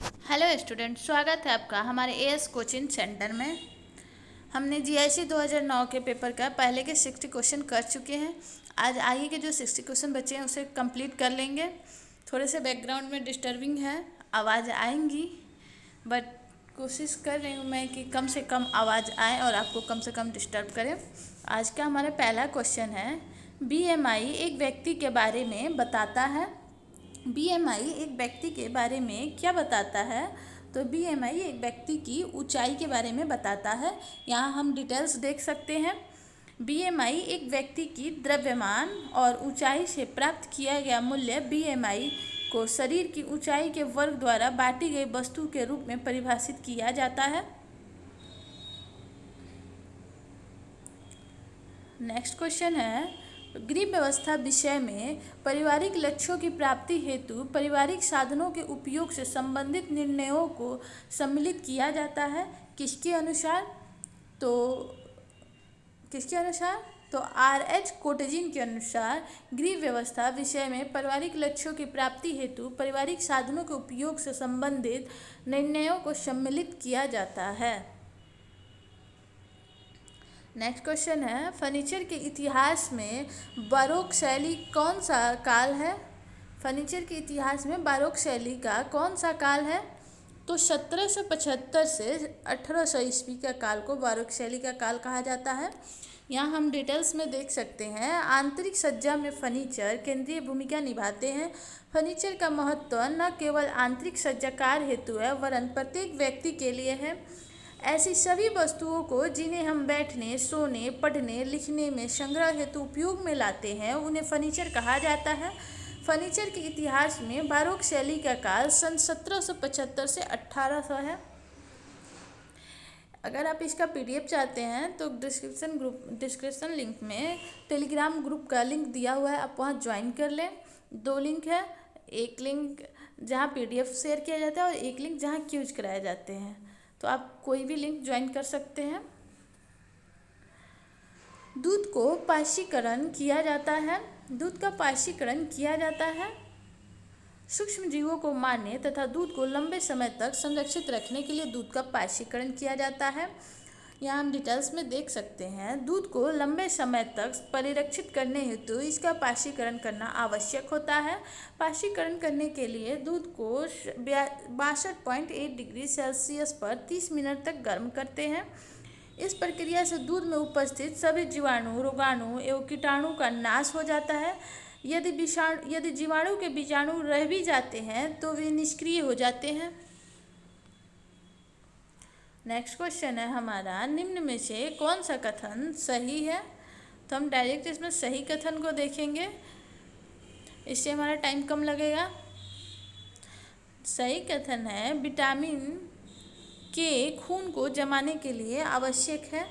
Hello student, स्वागत है आपका हमारे एएस कोचिंग सेंटर में। हमने जीआईसी 2009 के पेपर का पहले के 60 क्वेश्चन कर चुके हैं। आज आगे के जो 60 क्वेश्चन बचे हैं उसे कंप्लीट कर लेंगे। थोड़े से बैकग्राउंड में डिस्टर्बिंग है, आवाज़ आएंगी, बट कोशिश कर रही हूँ मैं कि कम से कम आवाज़ आए और आपको कम से कम डिस्टर्ब करें। आज का हमारा पहला क्वेश्चन है, बीएमआई एक व्यक्ति के बारे में बताता है। बीएमआई एक व्यक्ति के बारे में क्या बताता है? तो बीएमआई एक व्यक्ति की ऊंचाई के बारे में बताता है। यहाँ हम डिटेल्स देख सकते हैं। बीएमआई एक व्यक्ति की द्रव्यमान और ऊंचाई से प्राप्त किया गया मूल्य बीएमआई को शरीर की ऊंचाई के वर्ग द्वारा बांटी गई वस्तु के रूप में परिभाषित किया जाता है। नेक्स्ट क्वेश्चन है, गृह व्यवस्था विषय में पारिवारिक लक्ष्यों की प्राप्ति हेतु पारिवारिक साधनों के उपयोग से संबंधित निर्णयों को सम्मिलित किया जाता है। किसके अनुसार? तो आर.एच. कोटजिन के अनुसार गृह व्यवस्था विषय में पारिवारिक लक्ष्यों की प्राप्ति हेतु पारिवारिक साधनों के उपयोग से संबंधित निर्णयों को सम्मिलित किया जाता है। नेक्स्ट क्वेश्चन है, फर्नीचर के इतिहास में बारोक शैली कौन सा काल है? फर्नीचर के इतिहास में बारोक शैली का कौन सा काल है? तो 1775 से 1800 ईस्वी का काल को बारोक शैली का काल कहा जाता है। यहाँ हम डिटेल्स में देख सकते हैं, आंतरिक सज्जा में फर्नीचर केंद्रीय भूमिका निभाते हैं। फर्नीचर का महत्व न केवल आंतरिक सज्जाकार हेतु है वरन प्रत्येक व्यक्ति के लिए है। ऐसी सभी वस्तुओं को जिन्हें हम बैठने, सोने, पढ़ने, लिखने में संग्रह हेतु उपयोग में लाते हैं उन्हें फर्नीचर कहा जाता है। फर्नीचर के इतिहास में बारोक शैली का काल सन 1775 से 1800 है। अगर आप इसका पीडीएफ चाहते हैं तो डिस्क्रिप्शन लिंक में टेलीग्राम ग्रुप का लिंक दिया हुआ है, आप वहाँ ज्वाइन कर लें। 2 लिंक है, एक लिंक जहाँ पीडीएफ शेयर किया जाता है और एक लिंक जहाँ क्यूज कराए जाते हैं, तो आप कोई भी लिंक ज्वाइन कर सकते हैं। दूध को पाशीकरण किया जाता है। दूध का पाशीकरण किया जाता है सूक्ष्म जीवों को मारने तथा दूध को लंबे समय तक संरक्षित रखने के लिए दूध का पाशीकरण किया जाता है। यहाँ हम डिटेल्स में देख सकते हैं, दूध को लंबे समय तक परिरक्षित करने हेतु इसका पाशीकरण करना आवश्यक होता है। पाशीकरण करने के लिए दूध को 62.8 डिग्री सेल्सियस पर 30 मिनट तक गर्म करते हैं। इस प्रक्रिया से दूध में उपस्थित सभी जीवाणु, रोगाणु एवं कीटाणु का नाश हो जाता है। यदि जीवाणु के बीजाणु रह भी जाते हैं तो वे निष्क्रिय हो जाते हैं। नेक्स्ट क्वेश्चन है हमारा, निम्न में से कौन सा कथन सही है? तो हम डायरेक्ट इसमें सही कथन को देखेंगे, इससे हमारा टाइम कम लगेगा। सही कथन है, विटामिन के खून को जमाने के लिए आवश्यक है।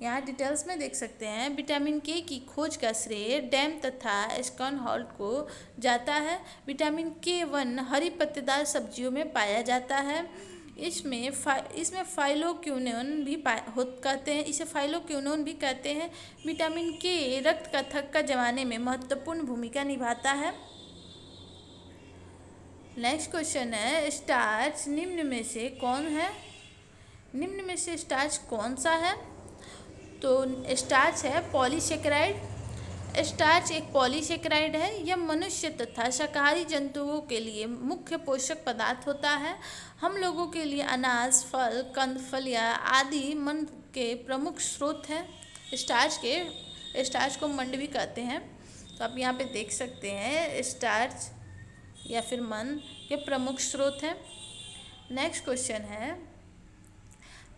यहाँ डिटेल्स में देख सकते हैं, विटामिन के की खोज का श्रेय डैम तथा स्कॉनहॉल्ट को जाता है। विटामिन K1 हरी पत्तेदार सब्जियों में पाया जाता है। इसमें फाइलोक्विनोन भी कहते हैं, इसे फाइलोक्विनोन भी कहते हैं। विटामिन के रक्त का थक्का जमाने में महत्वपूर्ण भूमिका निभाता है। नेक्स्ट क्वेश्चन है, स्टार्च निम्न में से कौन है? निम्न में से स्टार्च कौन सा है? तो स्टार्च है पॉलीसेकेराइड। स्टार्च एक पॉलीसेकेराइड है। यह मनुष्य तथा शाकाहारी जंतुओं के लिए मुख्य पोषक पदार्थ होता है। हम लोगों के लिए अनाज, फल, कंद, फलियाँ आदि मंड के प्रमुख स्रोत हैं। स्टार्च को मंड भी कहते हैं। तो आप यहाँ पे देख सकते हैं, स्टार्च या फिर मंड के प्रमुख स्रोत हैं। नेक्स्ट क्वेश्चन है,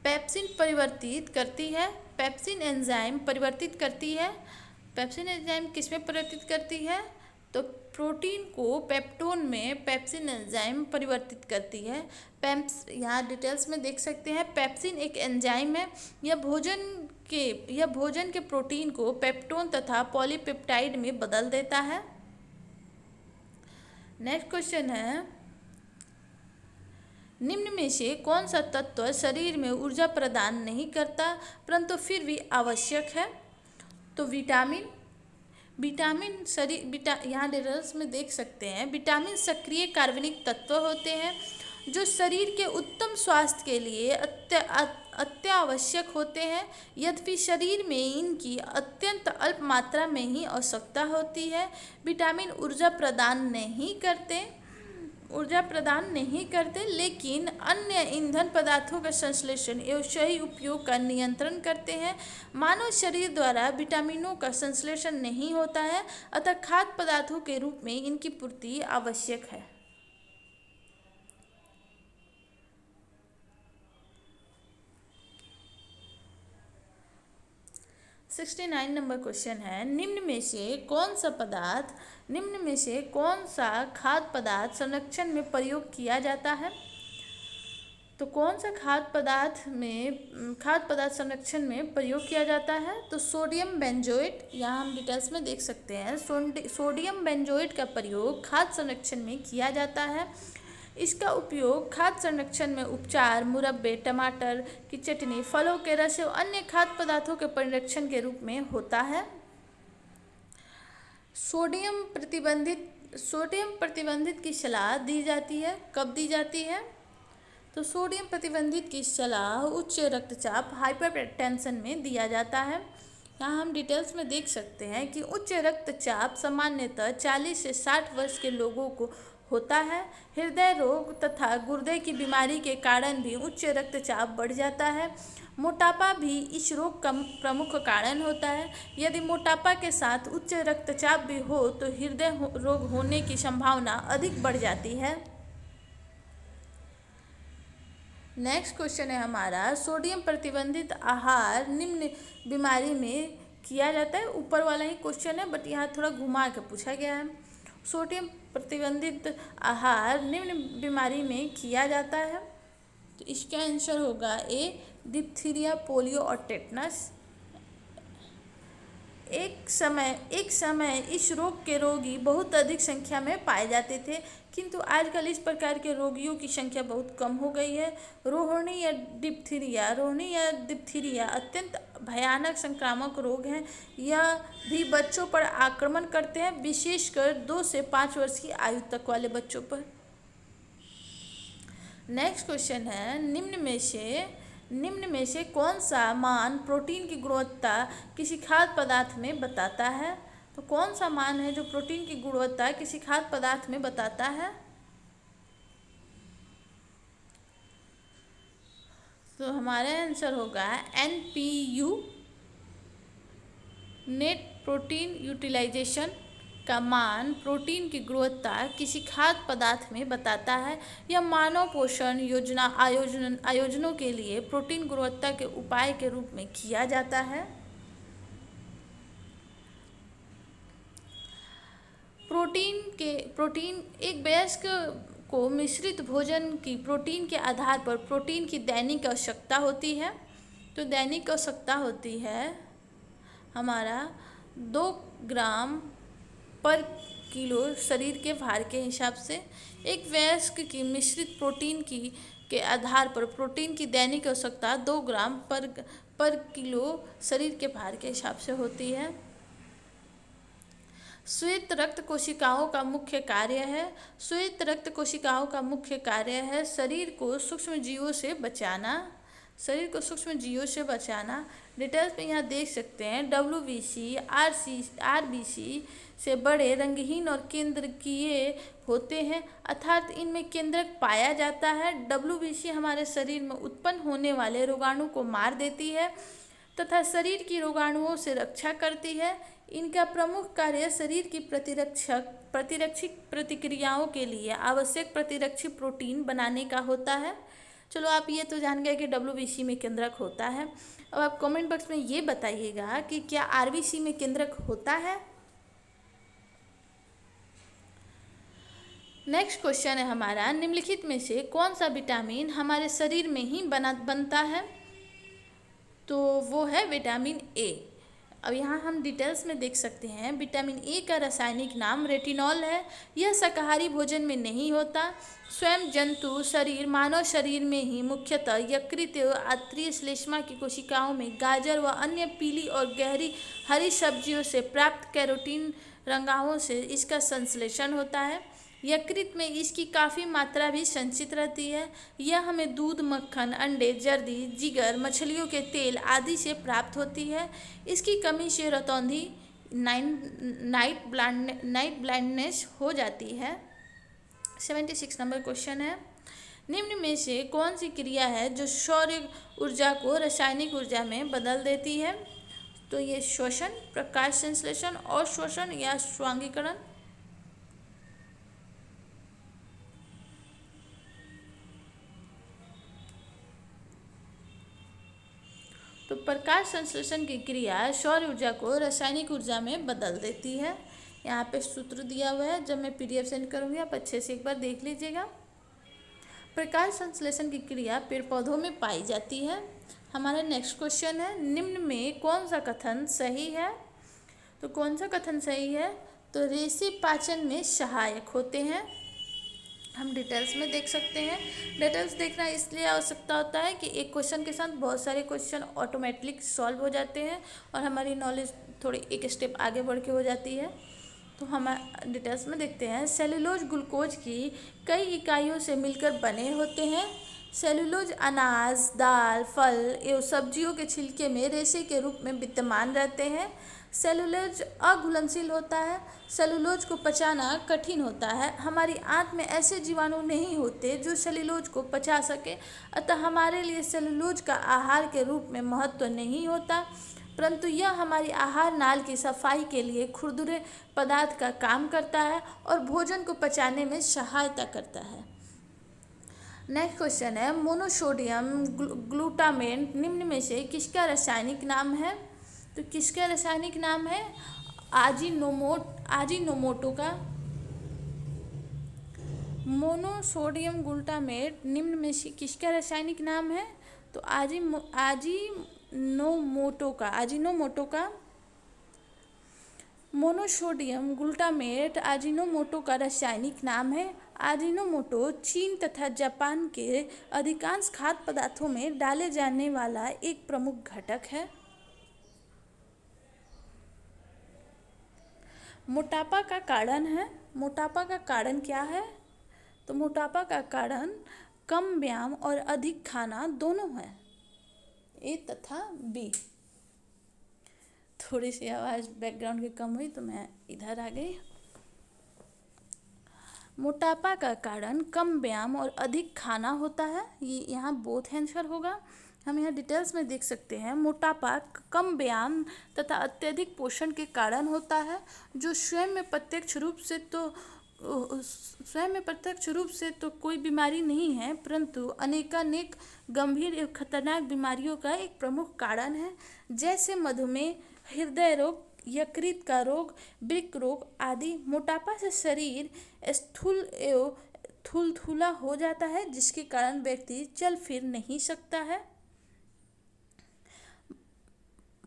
पेप्सिन परिवर्तित करती है। पेप्सिन एंजाइम परिवर्तित करती है। पेप्सिन एंजाइम किस में परिवर्तित करती है? तो प्रोटीन को पेप्टोन में पेप्सिन एंजाइम परिवर्तित करती है। यहाँ डिटेल्स में देख सकते हैं, पेप्सिन एक एंजाइम है। यह भोजन के प्रोटीन को पेप्टोन तथा पॉलीपेप्टाइड में बदल देता है। नेक्स्ट क्वेश्चन है, निम्न में से कौन सा तत्व शरीर में ऊर्जा प्रदान नहीं करता परंतु फिर भी आवश्यक है? तो विटामिन यहाँ डिटेल्स में देख सकते हैं, विटामिन सक्रिय कार्बनिक तत्व होते हैं। जो शरीर के उत्तम स्वास्थ्य के लिए अत्यावश्यक होते हैं। यद्यपि शरीर में इनकी अत्यंत अल्प मात्रा में ही आवश्यकता होती है। विटामिन ऊर्जा प्रदान नहीं करते, लेकिन अन्य ईंधन पदार्थों का संश्लेषण एवं सही उपयोग का नियंत्रण करते हैं। मानव शरीर द्वारा विटामिनों का संश्लेषण नहीं होता है, अतः खाद्य पदार्थों के रूप में इनकी पूर्ति आवश्यक है। 69 नंबर क्वेश्चन है, निम्न में से कौन सा खाद्य पदार्थ संरक्षण में प्रयोग किया जाता है? तो कौन सा खाद्य पदार्थ संरक्षण में प्रयोग किया जाता है? तो सोडियम बेंजोएट, यहाँ हम डिटेल्स में देख सकते हैं। सोडियम बेंजोएट का प्रयोग खाद्य संरक्षण में किया जाता है। इसका उपयोग खाद्य संरक्षण में उपचार, मुरब्बे, टमाटर की चटनी, फलों के रस और अन्य खाद्य पदार्थों के परिरक्षण के रूप में होता है। सोडियम प्रतिबंधित की सलाह दी जाती है। कब दी जाती है? तो सोडियम प्रतिबंधित की सलाह उच्च रक्तचाप, हाइपरटेंशन में दिया जाता है। यहाँ हम डिटेल्स में देख सकते हैं कि उच्च रक्तचाप सामान्यतः 40 से 60 वर्ष के लोगों को होता है। हृदय रोग तथा गुर्दे की बीमारी के कारण भी उच्च रक्तचाप बढ़ जाता है। मोटापा भी इस रोग का प्रमुख कारण होता है। यदि मोटापा के साथ उच्च रक्तचाप भी हो तो हृदय रोग होने की संभावना अधिक बढ़ जाती है। नेक्स्ट क्वेश्चन है हमारा, सोडियम प्रतिबंधित आहार निम्न बीमारी में किया जाता है। ऊपर वाला ही क्वेश्चन है बट यहाँ थोड़ा घुमा के पूछा गया है। सोडियम प्रतिबंधित आहार निम्न बीमारी में किया जाता है। तो इसका आंसर होगा ए, डिप्थीरिया, पोलियो और टेटनस। एक समय इस रोग के रोगी बहुत अधिक संख्या में पाए जाते थे, किंतु आजकल इस प्रकार के रोगियों की संख्या बहुत कम हो गई है। रोहिणी या डिप्थीरिया अत्यंत भयानक संक्रामक रोग हैं। यह भी बच्चों पर आक्रमण करते हैं, विशेषकर 2 से 5 वर्ष की आयु तक वाले बच्चों पर। नेक्स्ट क्वेश्चन है, निम्न में से कौन सा मान प्रोटीन की गुणवत्ता किसी खाद्य पदार्थ में बताता है? तो कौन सा मान है जो प्रोटीन की गुणवत्ता किसी खाद्य पदार्थ में बताता है? तो हमारा आंसर होगा NPU, नेट प्रोटीन यूटिलाइजेशन का मान प्रोटीन की गुणवत्ता किसी खाद्य पदार्थ में बताता है। यह मानव पोषण आयोजनों के लिए प्रोटीन गुणवत्ता के उपाय के रूप में किया जाता है। प्रोटीन एक वयस्क को मिश्रित भोजन की प्रोटीन के आधार पर प्रोटीन की दैनिक आवश्यकता होती है। तो दैनिक आवश्यकता होती है हमारा 2 ग्राम पर किलो शरीर के भार के हिसाब से। एक वयस्क की मिश्रित प्रोटीन के आधार पर प्रोटीन की दैनिक आवश्यकता 2 ग्राम पर किलो शरीर के भार के हिसाब से होती है। श्वेत रक्त कोशिकाओं का मुख्य कार्य है शरीर को सूक्ष्म जीवों से बचाना। डिटेल्स में यहाँ देख सकते हैं, WBC, RBC से बड़े, रंगहीन और केंद्रकीय होते हैं, अर्थात इनमें केंद्रक पाया जाता है। WBC हमारे शरीर में उत्पन्न होने वाले रोगाणु को मार देती है तथा शरीर की रोगाणुओं से रक्षा करती है। इनका प्रमुख कार्य शरीर की प्रतिरक्षी प्रतिक्रियाओं के लिए आवश्यक प्रतिरक्षी प्रोटीन बनाने का होता है। चलो आप ये तो जान गए कि WBC में केंद्रक होता है। अब आप कमेंट बॉक्स में ये बताइएगा कि क्या RBC में केंद्रक होता है। नेक्स्ट क्वेश्चन है हमारा, निम्नलिखित में से कौन सा विटामिन हमारे शरीर में ही बनता है? तो वो है विटामिन A। अब यहाँ हम डिटेल्स में देख सकते हैं, विटामिन A का रासायनिक नाम रेटिनॉल है। यह शाकाहारी भोजन में नहीं होता। स्वयं मानव शरीर में ही मुख्यतः यकृत आंतरिक श्लेष्मा की कोशिकाओं में गाजर व अन्य पीली और गहरी हरी सब्जियों से प्राप्त कैरोटीन रंगाओं से इसका संश्लेषण होता है। यकृत में इसकी काफ़ी मात्रा भी संचित रहती है। यह हमें दूध, मक्खन, अंडे, जर्दी, जिगर, मछलियों के तेल आदि से प्राप्त होती है। इसकी कमी से रतौंधी, नाइट ब्लाइंडनेस हो जाती है। 76 नंबर क्वेश्चन है, निम्न में से कौन सी क्रिया है जो सौर ऊर्जा को रासायनिक ऊर्जा में बदल देती है? तो ये श्वसन, प्रकाश संश्लेषण, और श्वसन या स्वांगीकरण। तो प्रकाश संश्लेषण की क्रिया सौर ऊर्जा को रासायनिक ऊर्जा में बदल देती है। यहाँ पे सूत्र दिया हुआ है, जब मैं PDF सेंड करूँगी आप अच्छे से एक बार देख लीजिएगा। प्रकाश संश्लेषण की क्रिया पेड़ पौधों में पाई जाती है। हमारा नेक्स्ट क्वेश्चन है, निम्न में कौन सा कथन सही है? तो कौन सा कथन सही है? तो रेशे पाचन में सहायक होते हैं। हम डिटेल्स में देख सकते हैं। डिटेल्स देखना इसलिए आवश्यकता होता है कि एक क्वेश्चन के साथ बहुत सारे क्वेश्चन ऑटोमेटिकली सॉल्व हो जाते हैं और हमारी नॉलेज थोड़ी एक स्टेप आगे बढ़ के हो जाती है। तो हम डिटेल्स में देखते हैं। सेलुलोज ग्लूकोज की कई इकाइयों से मिलकर बने होते हैं। सेलुलोज अनाज, दाल, फल एवं सब्जियों के छिलके में रेशे के रूप में विद्यमान रहते हैं। सेलुलोज अघुलनशील होता है। सेलुलोज को पचाना कठिन होता है। हमारी आंत में ऐसे जीवाणु नहीं होते जो सेलुलोज को पचा सके, अतः हमारे लिए सेलुलोज का आहार के रूप में महत्व नहीं होता, परंतु यह हमारी आहार नाल की सफाई के लिए खुरदुरे पदार्थ का काम करता है और भोजन को पचाने में सहायता करता है। नेक्स्ट क्वेश्चन है, मोनोसोडियम ग्लूटामेट निम्न में से किसका रासायनिक नाम है? तो किसका रासायनिक नाम है? आजीनोमोटो का। मोनोसोडियम ग्लूटामेट निम्न में से किसका रासायनिक नाम है? तो आजीनोमोटो का। मोनोसोडियम ग्लूटामेट आजीनोमोटो का रासायनिक नाम है। आजीनोमोटो चीन तथा जापान के अधिकांश खाद्य पदार्थों में डाले जाने वाला एक प्रमुख घटक है। मोटापा का कारण है। मोटापा का कारण क्या है? तो मोटापा का कारण कम व्यायाम और अधिक खाना दोनों है, ए तथा बी। थोड़ी सी आवाज़ बैकग्राउंड की कम हुई तो मैं इधर आ गई। मोटापा का कारण कम व्यायाम और अधिक खाना होता है, ये यहाँ बोथ आंसर होगा। हम यहाँ डिटेल्स में देख सकते हैं। मोटापा कम व्यायाम तथा अत्यधिक पोषण के कारण होता है, जो स्वयं में प्रत्यक्ष रूप से तो कोई बीमारी नहीं है, परंतु अनेकानेक गंभीर एवं खतरनाक बीमारियों का एक प्रमुख कारण है, जैसे मधुमेह, हृदय रोग, यकृत का रोग, वृक्क रोग आदि। मोटापा से शरीर स्थूल एवं थुलथुला हो जाता है, जिसके कारण व्यक्ति चल फिर नहीं सकता है।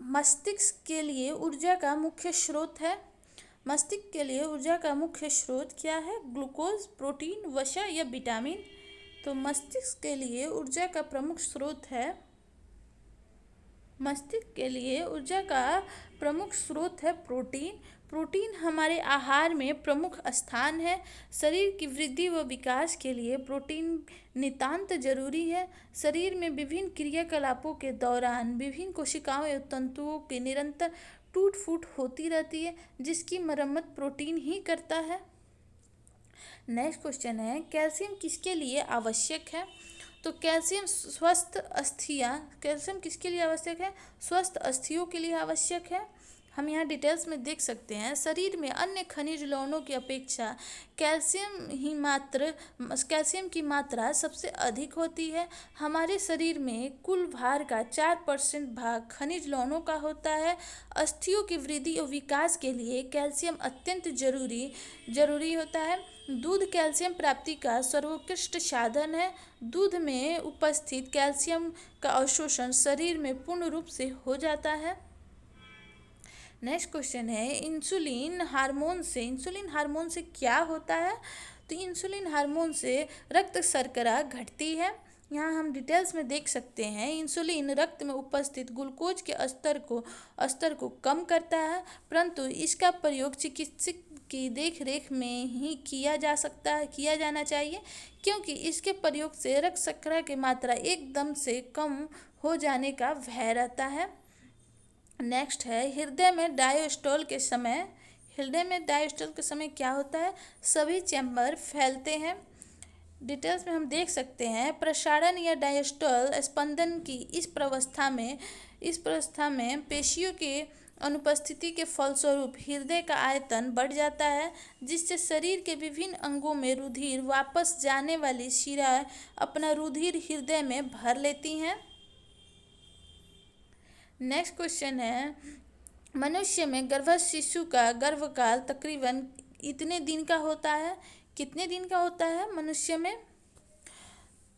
मस्तिष्क के लिए ऊर्जा का मुख्य स्रोत है। मस्तिष्क के लिए ऊर्जा का मुख्य स्रोत क्या है? ग्लूकोज, प्रोटीन, वसा या विटामिन। तो मस्तिष्क के लिए ऊर्जा का प्रमुख स्रोत है प्रोटीन। प्रोटीन हमारे आहार में प्रमुख स्थान है। शरीर की वृद्धि व विकास के लिए प्रोटीन नितांत जरूरी है। शरीर में विभिन्न क्रियाकलापों के दौरान विभिन्न कोशिकाओं एवं तंतुओं की निरंतर टूट फूट होती रहती है, जिसकी मरम्मत प्रोटीन ही करता है। नेक्स्ट क्वेश्चन है, कैल्शियम किसके लिए आवश्यक है? तो कैल्शियम किसके लिए आवश्यक है? स्वस्थ अस्थियों के लिए आवश्यक है। हम यहाँ डिटेल्स में देख सकते हैं। शरीर में अन्य खनिज लवणों की अपेक्षा कैल्शियम की मात्रा सबसे अधिक होती है। हमारे शरीर में कुल भार का 4% भाग खनिज लवणों का होता है। अस्थियों की वृद्धि और विकास के लिए कैल्शियम अत्यंत जरूरी होता है। दूध कैल्शियम प्राप्ति का सर्वोत्कृष्ट साधन है। दूध में उपस्थित कैल्शियम का अवशोषण शरीर में पूर्ण रूप से हो जाता है। नेक्स्ट क्वेश्चन है, इंसुलिन हार्मोन से क्या होता है? तो इंसुलिन हार्मोन से रक्त शर्करा घटती है। यहाँ हम डिटेल्स में देख सकते हैं। इंसुलिन रक्त में उपस्थित ग्लूकोज के स्तर को कम करता है, परंतु इसका प्रयोग की देखरेख में ही किया जाना चाहिए, क्योंकि इसके प्रयोग से रक्त शर्करा की मात्रा एकदम से कम हो जाने का भय रहता है। नेक्स्ट है हृदय में डायस्टोल के समय क्या होता है? सभी चैम्बर फैलते हैं। डिटेल्स में हम देख सकते हैं प्रसारण या डायस्टोल स्पंदन की इस प्रवस्था में पेशियों के अनुपस्थिति के फलस्वरूप हृदय का आयतन बढ़ जाता है, जिससे शरीर के विभिन्न अंगों में रुधिर वापस जाने वाली शिराएं अपना रुधिर हृदय में भर लेती हैं। नेक्स्ट क्वेश्चन है मनुष्य में गर्भस्थ शिशु का गर्भकाल तकरीबन इतने दिन का होता है? कितने दिन का होता है मनुष्य में?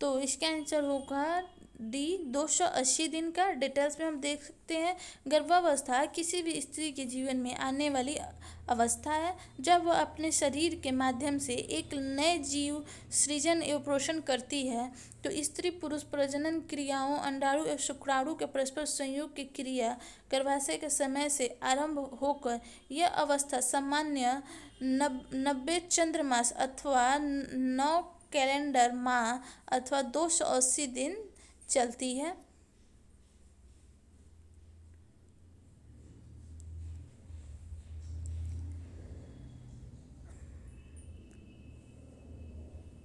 तो इसका आंसर होगा डी 280 दिन का। डिटेल्स में हम देख सकते हैं गर्भावस्था किसी भी स्त्री के जीवन में आने वाली अवस्था है जब वह अपने शरीर के माध्यम से एक नए जीव सृजन एवं पोषण करती है। तो स्त्री पुरुष प्रजनन क्रियाओं अंडाणु एवं शुक्राणु के परस्पर संयोग की क्रिया गर्भाशय के समय से आरंभ होकर यह अवस्था सामान्य 90 चंद्रमास अथवा 9 कैलेंडर माह अथवा 280 दिन चलती है।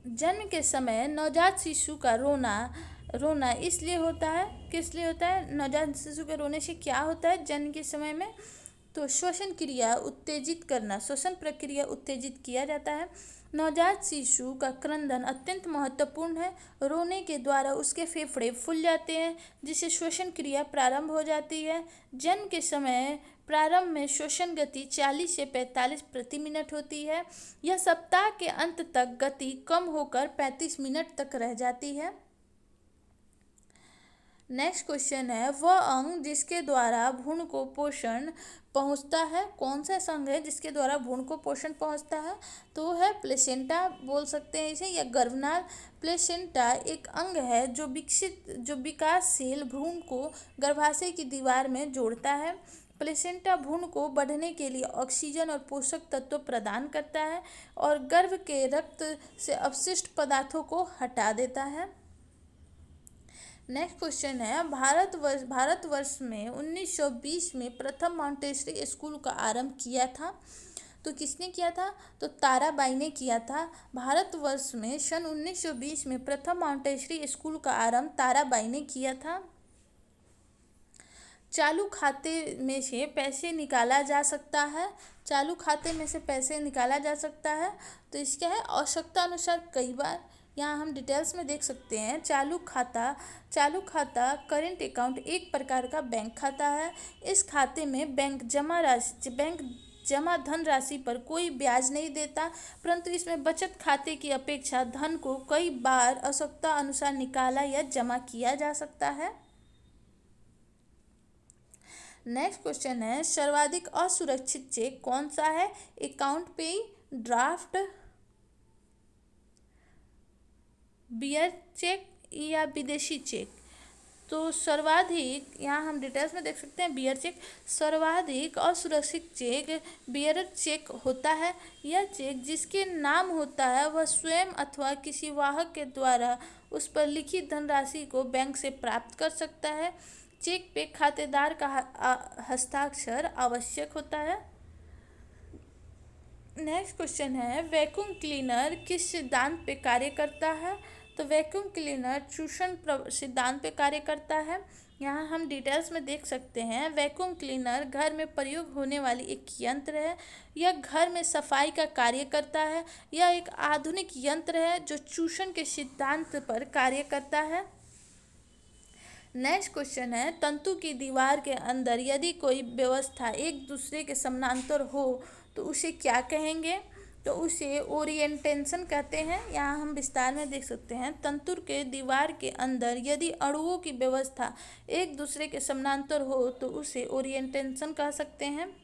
जन्म के समय नवजात शिशु का रोना इसलिए होता है, किस लिए होता है? नवजात शिशु के रोने से क्या होता है जन्म के समय में? तो श्वसन प्रक्रिया उत्तेजित किया जाता है। नवजात शिशु का क्रंदन अत्यंत महत्वपूर्ण है। रोने के द्वारा उसके फेफड़े फूल जाते हैं, जिससे श्वसन क्रिया प्रारंभ हो जाती है। जन्म के समय प्रारंभ में श्वसन गति 40 से 45 प्रति मिनट होती है। यह सप्ताह के अंत तक गति कम होकर 35 मिनट तक रह जाती है। नेक्स्ट क्वेश्चन है वह अंग जिसके द्वारा भ्रूण को पोषण पहुंचता है? कौन सा अंग है जिसके द्वारा भ्रूण को पोषण पहुंचता है? तो वो है प्लेसेंटा बोल सकते हैं इसे, या गर्भनाल। प्लेसेंटा एक अंग है जो विकासशील भ्रूण को गर्भाशय की दीवार में जोड़ता है। प्लेसेंटा भ्रूण को बढ़ने के लिए ऑक्सीजन और पोषक तत्व प्रदान करता है और गर्भ के रक्त से अपशिष्ट पदार्थों को हटा देता है। नेक्स्ट क्वेश्चन है भारतवर्ष में 1920 में प्रथम मॉन्टेसरी स्कूल का आरंभ किया था। तो किसने किया था? तो ताराबाई ने किया था। भारतवर्ष में सन 1920 में प्रथम मॉन्टेसरी स्कूल का आरंभ ताराबाई ने किया था। चालू खाते में से पैसे निकाला जा सकता है। चालू खाते में से पैसे निकाला जा सकता है। तो इसका है आवश्यकता अनुसार कई बार। यहाँ हम डिटेल्स में देख सकते हैं चालू खाता करेंट अकाउंट एक प्रकार का बैंक खाता है। इस खाते में बैंक जमा धन राशि पर कोई ब्याज नहीं देता, परंतु इसमें बचत खाते की अपेक्षा धन को कई बार आवश्यकता अनुसार निकाला या जमा किया जा सकता है। नेक्स्ट क्वेश्चन है सर्वाधिक असुरक्षित चेक कौन सा है? अकाउंट पे, ड्राफ्ट, बियर चेक या विदेशी चेक? तो सर्वाधिक, यहाँ हम डिटेल्स में देख सकते हैं बियर चेक। सर्वाधिक असुरक्षित चेक बियर चेक होता है। यह चेक जिसके नाम होता है वह स्वयं अथवा किसी वाहक के द्वारा उस पर लिखी धनराशि को बैंक से प्राप्त कर सकता है। चेक पे खातेदार का हस्ताक्षर आवश्यक होता है। नेक्स्ट क्वेश्चन है वैक्यूम क्लीनर किस सिद्धांत पे कार्य करता है? तो वैक्यूम क्लीनर चूषण सिद्धांत पे कार्य करता है। यहाँ हम डिटेल्स में देख सकते हैं वैक्यूम क्लीनर घर में प्रयोग होने वाली एक यंत्र है। यह घर में सफाई का कार्य करता है। यह एक आधुनिक यंत्र है जो चूषण के सिद्धांत पर कार्य करता है। नेक्स्ट क्वेश्चन है तंतु की दीवार के अंदर यदि कोई व्यवस्था एक दूसरे के समानांतर हो तो उसे क्या कहेंगे? तो उसे ओरिएंटेशन कहते हैं। यहाँ हम विस्तार में देख सकते हैं तंतु के दीवार के अंदर यदि अणुओं की व्यवस्था एक दूसरे के समानांतर हो तो उसे ओरिएंटेशन कह सकते हैं।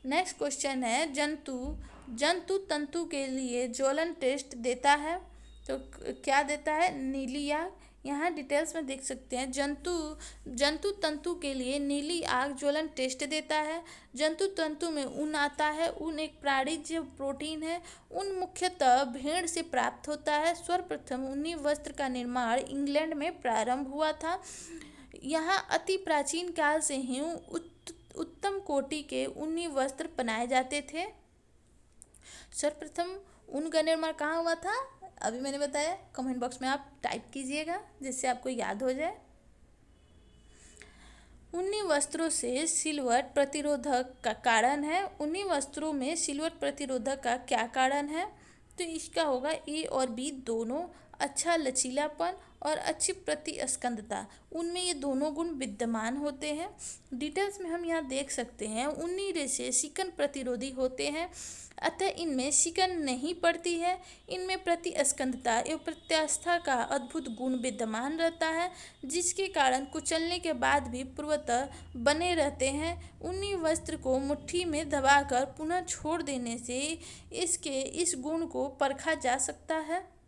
नेक्स्ट क्वेश्चन है जंतु तंतु के लिए ज्वलन टेस्ट देता है। तो क्या देता है? नीलिया यहाँ डिटेल्स में देख सकते हैं, जंतु तंतु के लिए नीली आग ज्वलन टेस्ट देता है। जंतु तंतु में ऊन आता है। ऊन एक प्राणिज प्रोटीन है। ऊन मुख्यतः भेड़ से प्राप्त होता है। सर्वप्रथम ऊनी वस्त्र का निर्माण इंग्लैंड में प्रारंभ हुआ था। यहाँ अति प्राचीन काल से ही उत्तम कोटि के ऊनी वस्त्र बनाए जाते थे। सर्वप्रथम ऊन का निर्माण कहाँ हुआ था, अभी मैंने बताया, कमेंट बॉक्स में आप टाइप कीजिएगा जिससे आपको याद हो जाए। ऊनी वस्त्रों से सिलवट प्रतिरोधक का कारण है। ऊनी वस्त्रों में सिलवट प्रतिरोधक का क्या कारण है, तो इसका होगा ए और बी दोनों। अच्छा लचीलापन और अच्छी प्रतिस्कंदता, उनमें ये दोनों गुण विद्यमान होते हैं। डिटेल्स में हम यहाँ देख सकते हैं, ऊनी रेशे शिकन प्रतिरोधी होते हैं, अतः इनमें शिकन नहीं पड़ती है। इनमें प्रतिस्कंदता एवं प्रत्यास्था का अद्भुत गुण विद्यमान रहता है, जिसके कारण कुचलने के बाद भी पूर्वतः बने रहते हैं। ऊनी वस्त्र को मुट्ठी में दबाकर पुनः छोड़ देने से इसके इस गुण को परखा जा सकता है।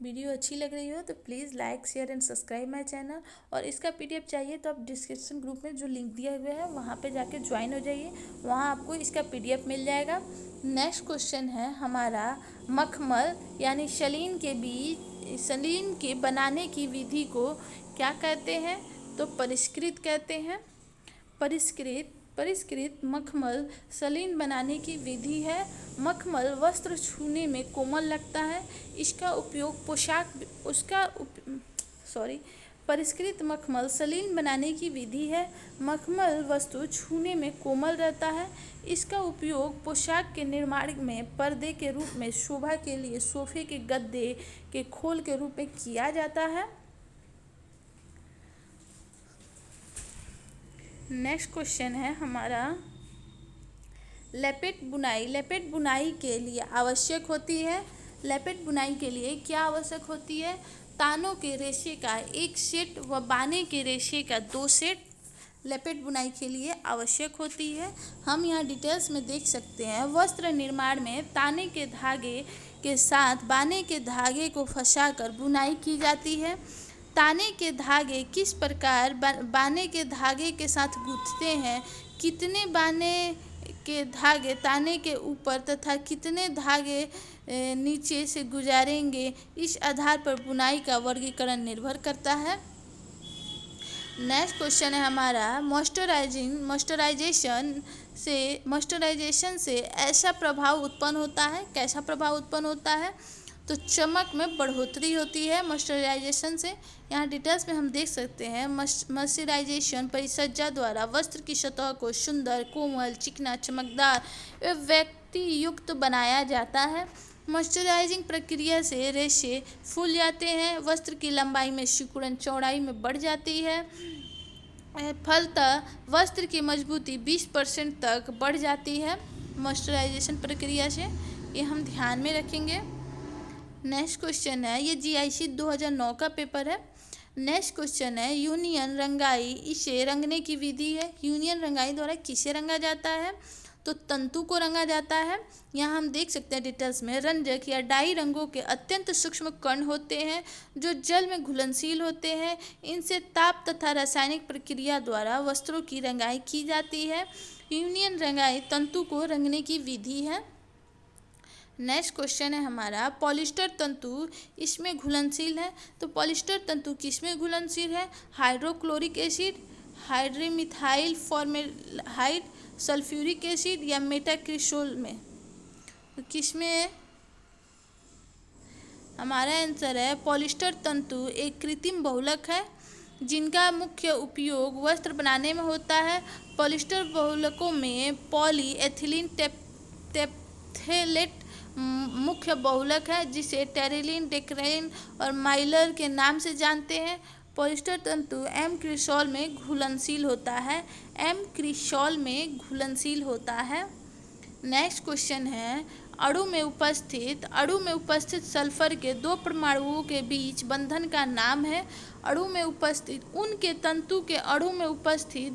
वीडियो अच्छी लग रही हो तो please like share and subscribe my channel. और इसका पीडीएफ चाहिए तो आप डिस्क्रिप्शन ग्रुप में जो लिंक दिया हुआ है वहाँ पे जाके ज्वाइन हो जाइए, वहाँ आपको इसका पीडीएफ मिल जाएगा। नेक्स्ट क्वेश्चन है हमारा, मखमल यानी शलीन के बनाने की विधि को क्या कहते हैं, तो परिष्कृत कहते हैं। परिष्कृत मखमल सलीन बनाने की विधि है। मखमल वस्त्र छूने में कोमल लगता है। इसका उपयोग परिष्कृत मखमल सलीन बनाने की विधि है। मखमल वस्तु छूने में कोमल रहता है। इसका उपयोग पोशाक के निर्माण में पर्दे के रूप में, शोभा के लिए सोफे के गद्दे के खोल के रूप में किया जाता है। नेक्स्ट क्वेश्चन है हमारा, लेपेट बुनाई के लिए आवश्यक होती है। लेपेट बुनाई के लिए क्या आवश्यक होती है, तानों के रेशे का 1 सेट व बाने के रेशे का 2 सेट लेपेट बुनाई के लिए आवश्यक होती है। हम यहाँ डिटेल्स में देख सकते हैं, वस्त्र निर्माण में ताने के धागे के साथ बाने के धागे को फंसाकर बुनाई की जाती है। ताने के धागे किस प्रकार बाने के धागे के साथ गूंथते हैं, कितने बाने के धागे ताने के ऊपर तथा कितने धागे नीचे से गुजारेंगे, इस आधार पर बुनाई का वर्गीकरण निर्भर करता है। नेक्स्ट क्वेश्चन है हमारा, मॉइस्चराइजेशन से ऐसा प्रभाव उत्पन्न होता है, कैसा प्रभाव उत्पन्न होता है, तो चमक में बढ़ोतरी होती है मॉइस्चराइजेशन से। यहाँ डिटेल्स में हम देख सकते हैं, मॉइस्चराइजेशन परिचर्या द्वारा वस्त्र की सतह को सुंदर, कोमल, चिकना, चमकदार एवं व्यक्ति युक्त बनाया जाता है। मॉइस्चराइजिंग प्रक्रिया से रेशे फूल जाते हैं, वस्त्र की लंबाई में सिकुड़न चौड़ाई में बढ़ जाती है। फलतः वस्त्र की मजबूती 20% तक बढ़ जाती है मॉइस्चराइजेशन प्रक्रिया से, ये हम ध्यान में रखेंगे। नेक्स्ट क्वेश्चन है, ये जीआईसी 2009 का पेपर है। नेक्स्ट क्वेश्चन है, यूनियन रंगाई, इसे रंगने की विधि है। यूनियन रंगाई द्वारा किसे रंगा जाता है, तो तंतु को रंगा जाता है। यहाँ हम देख सकते हैं डिटेल्स में, रंजक या डाई रंगों के अत्यंत सूक्ष्म कण होते हैं जो जल में घुलनशील होते हैं। इनसे ताप तथा रासायनिक प्रक्रिया द्वारा वस्त्रों की रंगाई की जाती है। यूनियन रंगाई तंतु को रंगने की विधि है। नेक्स्ट क्वेश्चन है हमारा, पॉलिस्टर तंतु इसमें घुलनशील है, तो पॉलिस्टर तंतु किसमें घुलनशील है, hydrochloric acid, hydromethyl formaldehyde, sulphuric acid या मेटाक्रिसोल में, तो किसमें है, हमारा आंसर है पॉलिस्टर तंतु एक कृत्रिम बहुलक है जिनका मुख्य उपयोग वस्त्र बनाने में होता है। पॉलिस्टर बहुलकों में पॉलीएथिलीन टेप्थेलेट मुख्य बहुलक है, जिसे टेरिलीन, डेक्रेन और माइलर के नाम से जानते हैं। पॉलिस्टर तंतु एम क्रिसोल में घुलनशील होता है। नेक्स्ट क्वेश्चन है, अणु में उपस्थित सल्फर के 2 परमाणुओं के बीच बंधन का नाम है। अणु में उपस्थित उनके तंतु के अणु में उपस्थित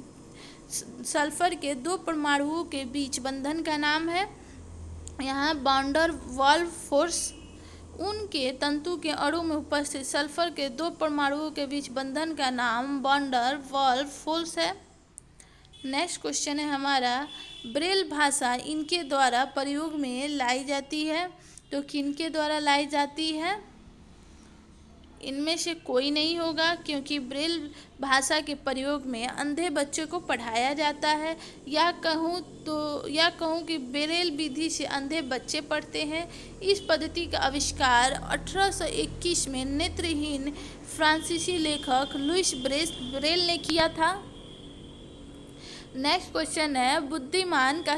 सल्फर के 2 परमाणुओं के बीच बंधन का नाम है। यहाँ वांडर वाल्स फोर्स उनके तंतु के अणु में उपस्थित सल्फर के दो परमाणुओं के बीच बंधन का नाम वंडर वाल्व फोर्स है। नेक्स्ट क्वेश्चन है हमारा, ब्रेल भाषा इनके द्वारा प्रयोग में लाई जाती है, तो किनके द्वारा लाई जाती है? इनमें से कोई नहीं होगा, क्योंकि ब्रेल भाषा के प्रयोग में अंधे बच्चे को पढ़ाया जाता है, या कहूँ कि ब्रेल विधि से अंधे बच्चे पढ़ते हैं। इस पद्धति का आविष्कार 1821 में नेत्रहीन फ्रांसीसी लेखक लुइस ब्रेल ने किया था। नेक्स्ट क्वेश्चन है, बुद्धिमान का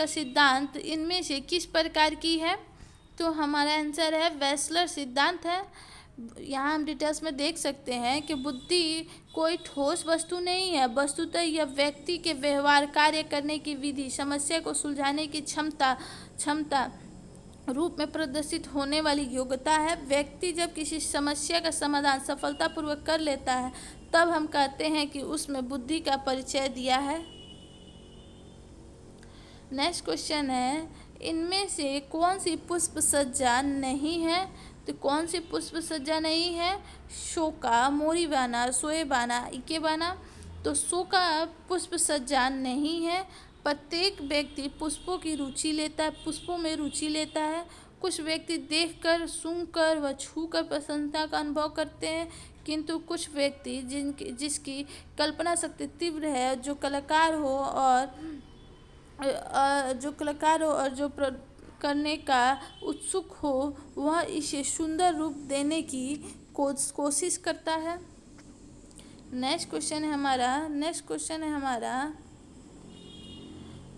सिद्धांत इनमें से किस प्रकार की है? तो हमारा आंसर है वेस्लर सिद्धांत है। यहाँ हम डिटेल्स में देख सकते हैं कि बुद्धि कोई ठोस वस्तु नहीं है, वस्तुतः यह व्यक्ति के व्यवहार, कार्य करने की विधि, समस्या को सुलझाने की क्षमता रूप में प्रदर्शित होने वाली योग्यता है। व्यक्ति जब किसी समस्या का समाधान सफलतापूर्वक कर लेता है, तब हम कहते हैं कि उसमें बुद्धि का परिचय दिया है। नेक्स्ट क्वेश्चन है, इनमें से कौन सी पुष्प सज्जा नहीं है? तो कौन सी पुष्प सज्जा नहीं है? शोका, मोरीबाना, सोएबाना, इकेबाना। तो शोका पुष्प सज्जा नहीं है। प्रत्येक व्यक्ति पुष्पों में रुचि लेता है। कुछ व्यक्ति देखकर, सूंघकर व छूकर प्रसन्नता का अनुभव करते हैं, किंतु कुछ व्यक्ति जिसकी कल्पना शक्ति तीव्र है, जो कलाकार हो और जो करने का उत्सुक हो, वह इसे सुंदर रूप देने की कोशिश करता है। नेक्स्ट क्वेश्चन है हमारा,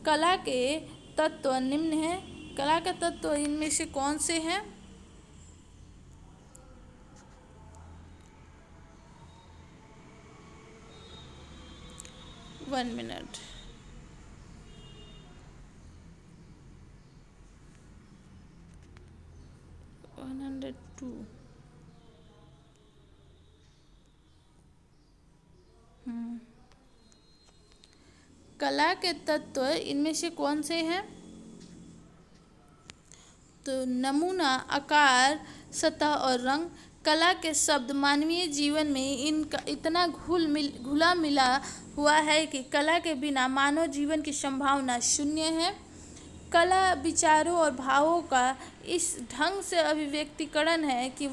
कला के तत्व निम्न है। कला के तत्व इनमें से कौन से हैं? One minute. कला के तत्व इनमें से कौन से हैं? तो नमूना, आकार, सतह और रंग। कला के शब्द मानवीय जीवन में इनका इतना घुला मिला हुआ है कि कला के बिना मानव जीवन की संभावना शून्य है। कला विचारों और भावों का इस ढंग से अभिव्यक्तिकरण है कि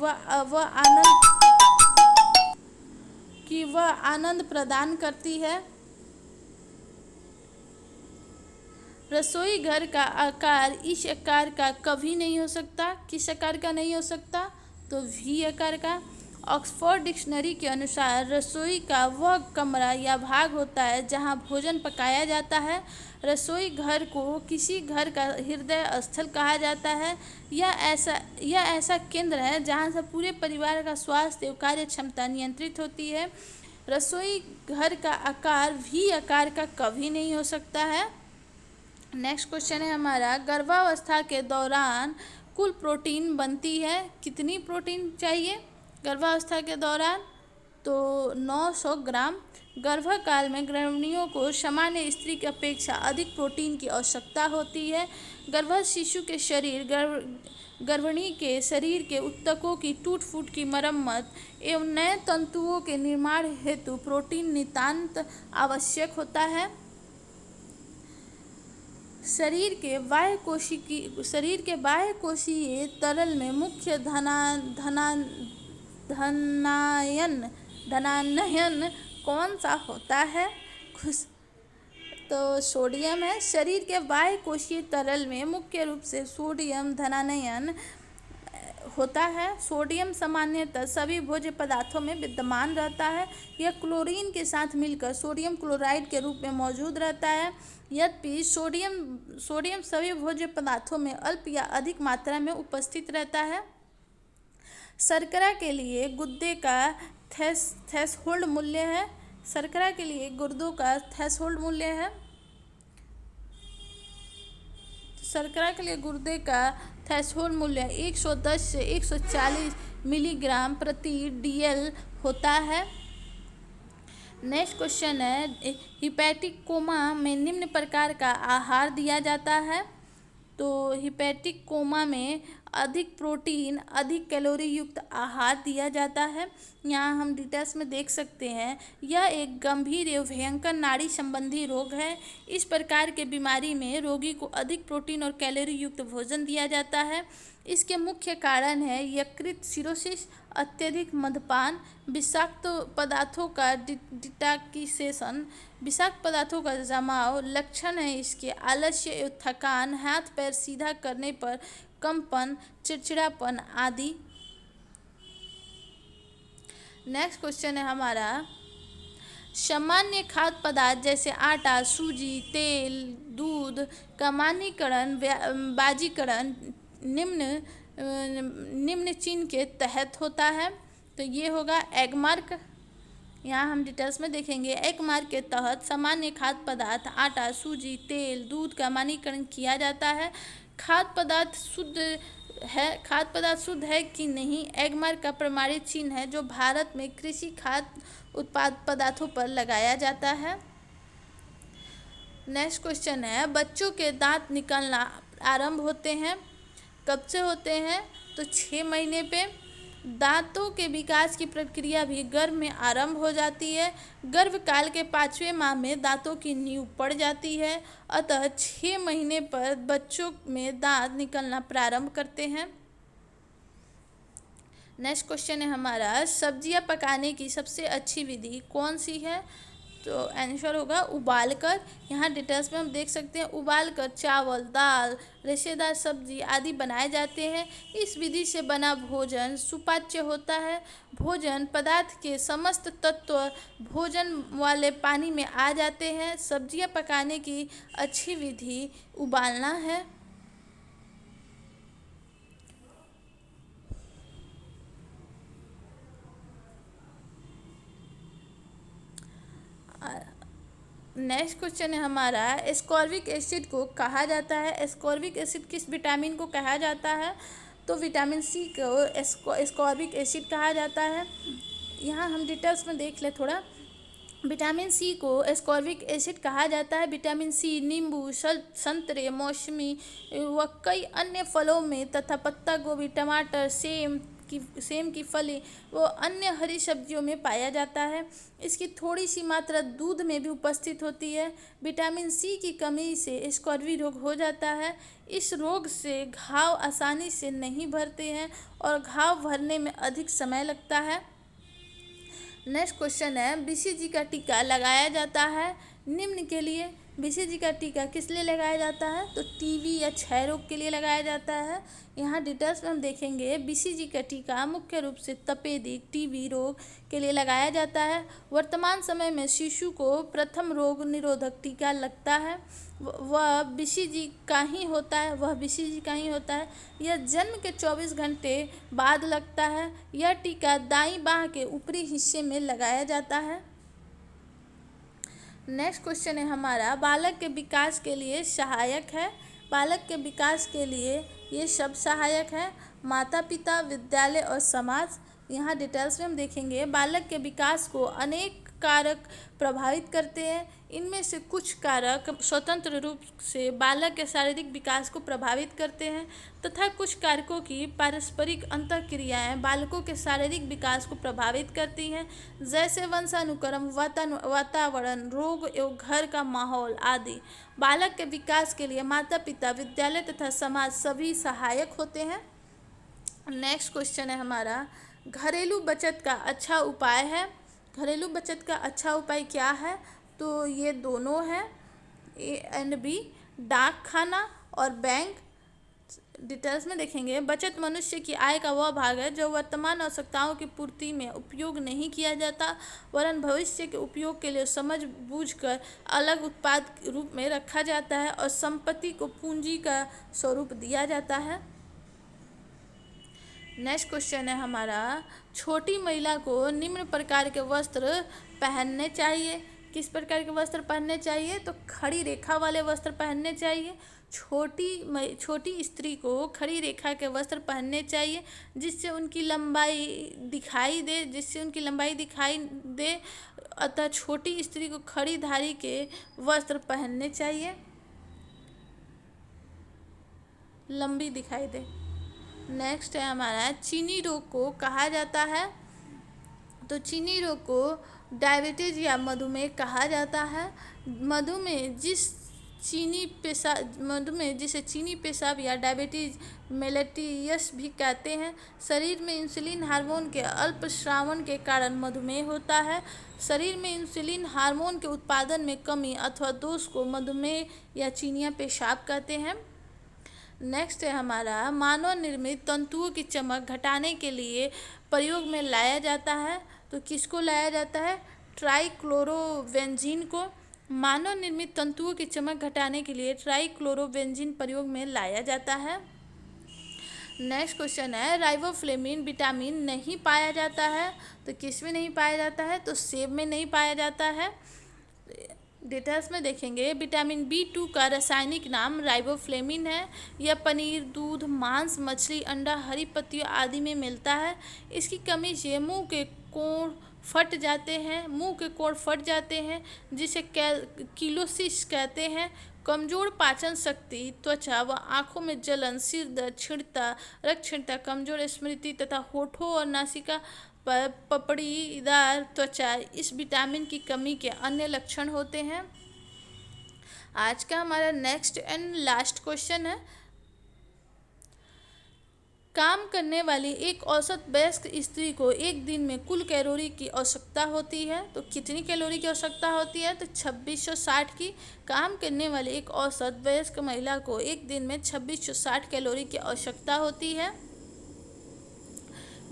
वह आनंद प्रदान करती है। रसोई घर का आकार इस आकार का कभी नहीं हो सकता। किस आकार का नहीं हो सकता? तो वी आकार का। ऑक्सफोर्ड डिक्शनरी के अनुसार रसोई का वह कमरा या भाग होता है जहां भोजन पकाया जाता है। रसोई घर को किसी घर का हृदय स्थल कहा जाता है। यह ऐसा केंद्र है जहां से पूरे परिवार का स्वास्थ्य और कार्य क्षमता नियंत्रित होती है। रसोई घर का आकार वी आकार का कभी नहीं हो सकता है। नेक्स्ट क्वेश्चन है हमारा, गर्भावस्था के दौरान कुल प्रोटीन बनती है। कितनी प्रोटीन चाहिए गर्भावस्था के दौरान? तो 900 ग्राम। गर्भकाल में गृहिणियों को सामान्य स्त्री की अपेक्षा अधिक प्रोटीन की आवश्यकता होती है। गर्भस्थ शिशु के गर्भिणी के शरीर के ऊतकों की टूट फूट की मरम्मत एवं नए तंतुओं के निर्माण हेतु प्रोटीन नितांत आवश्यक होता है। शरीर के बाह्य कोशिकीय तरल में मुख्य धनानयन कौन सा होता है? तो सोडियम है। शरीर के बाह्य कोशिकीय तरल में मुख्य रूप से सोडियम धनानयन होता है। सोडियम सामान्यतः सभी भोज्य पदार्थों में विद्यमान रहता है। यह क्लोरीन के साथ मिलकर सोडियम क्लोराइड के रूप में मौजूद रहता है। यद्यपि सोडियम सभी भोज्य पदार्थों में अल्प या अधिक मात्रा में उपस्थित रहता है। शर्करा के लिए गुर्दे का थ्रेशोल्ड मूल्य है। शर्करा के लिए गुर्दों का थ्रेशोल्ड मूल्य है। शर्करा के लिए गुर्दे का थ्रेशोल्ड मूल्य 110 से 140 मिलीग्राम प्रति DL होता है। नेक्स्ट क्वेश्चन है, हिपैटिक कोमा में निम्न प्रकार का आहार दिया जाता है। तो हिपैटिक कोमा में अधिक प्रोटीन, अधिक कैलोरी युक्त आहार दिया जाता है। यहाँ हम डिटेल्स में देख सकते हैं, यह एक गंभीर एवं भयंकर नाड़ी संबंधी रोग है। इस प्रकार के बीमारी में रोगी को अधिक प्रोटीन और कैलोरी युक्त भोजन दिया जाता है। इसके मुख्य कारण है यकृत सिरोसिस, अत्यधिक मद्यपान, विषाक्त पदार्थों का डिटॉक्सिकेशन, विषाक्त पदार्थों का जमाव। लक्षण है इसके आलस्य एवं थकान, हाथ पैर सीधा करने पर कंपन, चिड़चिड़ापन आदि। नेक्स्ट क्वेश्चन है हमारा, सामान्य खाद्य पदार्थ जैसे आटा, सूजी, तेल, दूध का मानकीकरण बाजीकरण निम्न चिन्ह के तहत होता है। तो ये होगा एग मार्क। यहाँ हम डिटेल्स में देखेंगे। एग मार्क के तहत सामान्य खाद्य पदार्थ आटा, सूजी, तेल, दूध का मानकीकरण किया जाता है। खाद्य पदार्थ शुद्ध है कि नहीं, एग मार्क का प्रमाणित चिन्ह है जो भारत में कृषि खाद्य उत्पाद पदार्थों पर लगाया जाता है। नेक्स्ट क्वेश्चन है, बच्चों के दांत निकलना आरंभ होते हैं, कब से होते हैं? तो 6 महीने पे। दांतों के विकास की प्रक्रिया भी गर्भ में आरंभ हो जाती है। गर्भकाल के 5वें माह में दांतों की नींव पड़ जाती है, अतः 6 महीने पर बच्चों में दांत निकलना प्रारंभ करते हैं। नेक्स्ट क्वेश्चन है हमारा, सब्जियां पकाने की सबसे अच्छी विधि कौन सी है? तो आंसर होगा उबालकर। यहाँ डिटेल्स में हम देख सकते हैं, उबालकर चावल, दाल, रेशेदार सब्जी आदि बनाए जाते हैं। इस विधि से बना भोजन सुपाच्य होता है। भोजन पदार्थ के समस्त तत्व भोजन वाले पानी में आ जाते हैं। सब्जियां पकाने की अच्छी विधि उबालना है। नेक्स्ट क्वेश्चन है हमारा, एस्कॉर्बिक एसिड को कहा जाता है। एस्कॉर्बिक एसिड किस विटामिन को कहा जाता है? तो विटामिन सी को एस्कॉर्बिक एसिड कहा जाता है। यहाँ हम डिटेल्स में देख ले थोड़ा। विटामिन सी को एस्कॉर्बिक एसिड कहा जाता है। विटामिन सी नींबू, संतरे, मौसमी व कई अन्य फलों में तथा पत्ता गोभी, टमाटर, सेम की फली व अन्य हरी सब्जियों में पाया जाता है। इसकी थोड़ी सी मात्रा दूध में भी उपस्थित होती है। विटामिन सी की कमी से स्कर्वी रोग हो जाता है। इस रोग से घाव आसानी से नहीं भरते हैं और घाव भरने में अधिक समय लगता है। नेक्स्ट क्वेश्चन है, बीसीजी का टीका लगाया जाता है निम्न के लिए। बीसीजी का टीका किस लिए लगाया जाता है? तो टीबी या क्षय रोग के लिए लगाया जाता है। यहाँ डिटेल्स में हम देखेंगे, बीसीजी का टीका मुख्य रूप से तपेदिक टीबी रोग के लिए लगाया जाता है। वर्तमान समय में शिशु को प्रथम रोग निरोधक टीका लगता है। वह बीसीजी का ही होता है। यह जन्म के 24 घंटे बाद लगता है। यह टीका दाईं बाह के ऊपरी हिस्से में लगाया जाता है। नेक्स्ट क्वेश्चन है हमारा, बालक के विकास के लिए सहायक है। बालक के विकास के लिए ये सब सहायक है, माता पिता, विद्यालय और समाज। यहाँ डिटेल्स में हम देखेंगे, बालक के विकास को अनेक कारक प्रभावित करते हैं। इनमें से कुछ कारक स्वतंत्र रूप से बालक के शारीरिक विकास को प्रभावित करते हैं तथा कुछ कारकों की पारस्परिक अंतःक्रियाएं बालकों के शारीरिक विकास को प्रभावित करती हैं, जैसे वंशानुक्रम, वातावरण, रोग एवं घर का माहौल आदि। बालक के विकास के लिए माता पिता, विद्यालय तथा समाज सभी सहायक होते हैं। नेक्स्ट क्वेश्चन है हमारा, घरेलू बचत का अच्छा उपाय है। घरेलू बचत का अच्छा उपाय क्या है? तो ये दोनों हैं, ए एंड बी, डाक खाना और बैंक। डिटेल्स में देखेंगे, बचत मनुष्य की आय का वह भाग है जो वर्तमान आवश्यकताओं की पूर्ति में उपयोग नहीं किया जाता, वरन भविष्य के उपयोग के लिए समझ बूझकर अलग उत्पाद के रूप में रखा जाता है और संपत्ति को पूंजी का स्वरूप दिया जाता है। नेक्स्ट क्वेश्चन है हमारा, छोटी महिला को निम्न प्रकार के वस्त्र पहनने चाहिए। किस प्रकार के वस्त्र पहनने चाहिए? तो खड़ी रेखा वाले वस्त्र पहनने चाहिए। छोटी स्त्री को खड़ी रेखा के वस्त्र पहनने चाहिए जिससे उनकी लंबाई दिखाई दे। अतः छोटी स्त्री को खड़ी धारी के वस्त्र पहनने चाहिए, लंबी दिखाई दे। नेक्स्ट है हमारा चीनी रोग को कहा जाता है। तो चीनी रोग को डायबिटीज या मधुमेह कहा जाता है। मधुमेह जिसे चीनी पेशाब या डायबिटीज मेलेटियस भी कहते हैं। शरीर में इंसुलिन हार्मोन के अल्प स्रावन के कारण मधुमेह होता है। शरीर में इंसुलिन हार्मोन के उत्पादन में कमी अथवा दोष को मधुमेह या चीनिया पेशाब कहते हैं। नेक्स्ट है हमारा मानव निर्मित तंतुओं की चमक घटाने के लिए प्रयोग में लाया जाता है। तो किसको लाया जाता है? ट्राइक्लोरोबेंजीन को। मानव निर्मित तंतुओं की चमक घटाने के लिए ट्राइक्लोरोबेंजीन प्रयोग में लाया जाता है। नेक्स्ट क्वेश्चन है राइबोफ्लेविन विटामिन नहीं पाया जाता है। तो किस में नहीं पाया जाता है? तो सेब में नहीं पाया जाता है। डिटेल्स में देखेंगे। विटामिन B2 का रासायनिक नाम राइबोफ्लेविन है। यह पनीर, दूध, मांस, मछली, अंडा, हरी पत्तियों आदि में मिलता है। इसकी कमी से मुंह के कोण फट जाते हैं जिसे किलोसिस कहते हैं। कमजोर पाचन शक्ति, त्वचा व आँखों में जलन, सिर दर्द, रक्तक्षीणता, कमजोर स्मृति तथा होठों और नासिका पर पपड़ीदार त्वचा इस विटामिन की कमी के अन्य लक्षण होते हैं। आज का हमारा नेक्स्ट एंड लास्ट क्वेश्चन है काम करने वाली एक औसत वयस्क स्त्री को एक दिन में कुल कैलोरी की आवश्यकता होती है। तो कितनी कैलोरी की आवश्यकता होती है? तो 2660 की। काम करने वाली एक औसत वयस्क महिला को एक दिन में 2660 कैलोरी की आवश्यकता होती है।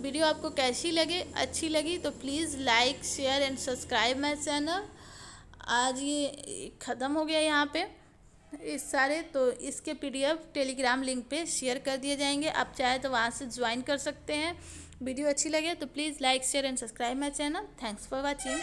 वीडियो आपको कैसी लगे? अच्छी लगी तो please like, share and subscribe my channel. आज ये ख़त्म हो गया यहाँ पे इस सारे, तो इसके PDF टेलीग्राम लिंक पे शेयर कर दिए जाएंगे। आप चाहे तो वहाँ से ज्वाइन कर सकते हैं। वीडियो अच्छी लगे तो please like, share and subscribe my channel. Thanks for watching.